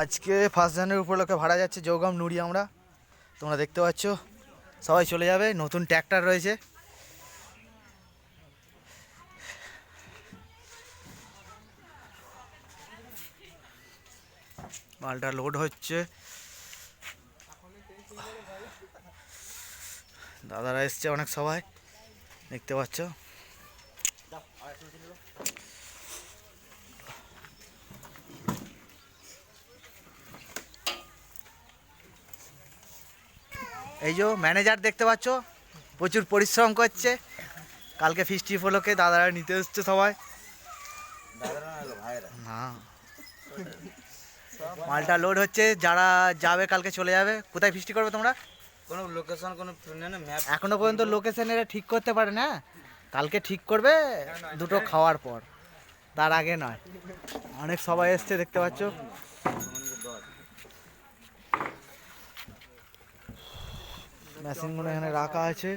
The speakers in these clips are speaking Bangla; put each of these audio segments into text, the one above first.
আজকে 1 জানুয়ারি উপলক্ষে ভাড়া যাচ্ছে জৌগাম নুড়ি। আমরা তোমরা দেখতে পাচ্ছ সবাই চলে যাবে। নতুন ট্র্যাক্টর রয়েছে। মালটা লোড হচ্ছে। দাদারা এসছে অনেক, সবাই দেখতে পাচ্ছ। এই যে ম্যানেজার দেখতে পাচ্ছ, প্রচুর পরিশ্রম করছে। কালকে ফিস্টি উপলক্ষে দাদারা নিতে এসছে সবাই। হ্যাঁ, মালটা লোড হচ্ছে। যারা যাবে কালকে চলে যাবে। কোথায় ফিস্টি করবে তোমরা? কোনো লোকেশন, কোনো ম্যাপ এখনো পর্যন্ত লোকেশন এরা ঠিক করতে পারে না। কালকে ঠিক করবে দুটো খাওয়ার পর, তার আগে নয়। অনেক সবাই এসছে দেখতে পাচ্ছ। মেশিনগুলো এখানে রাখা আছে।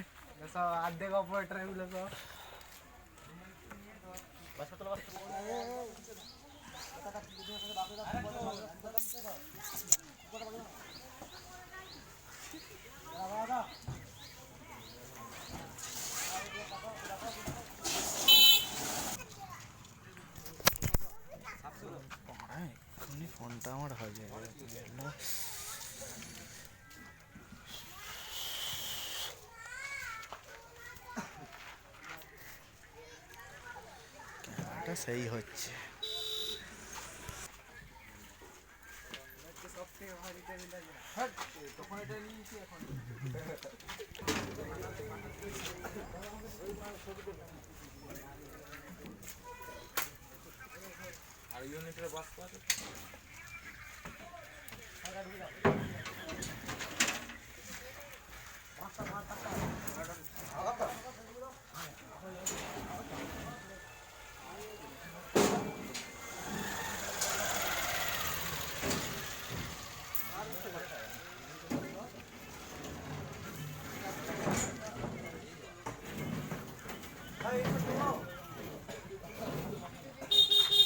এক্ষুনি ফোনটা আমার হারিয়ে গেল। ক্যামেরাটা সেই হচ্ছে। আর ইউনিটের বাস আছে।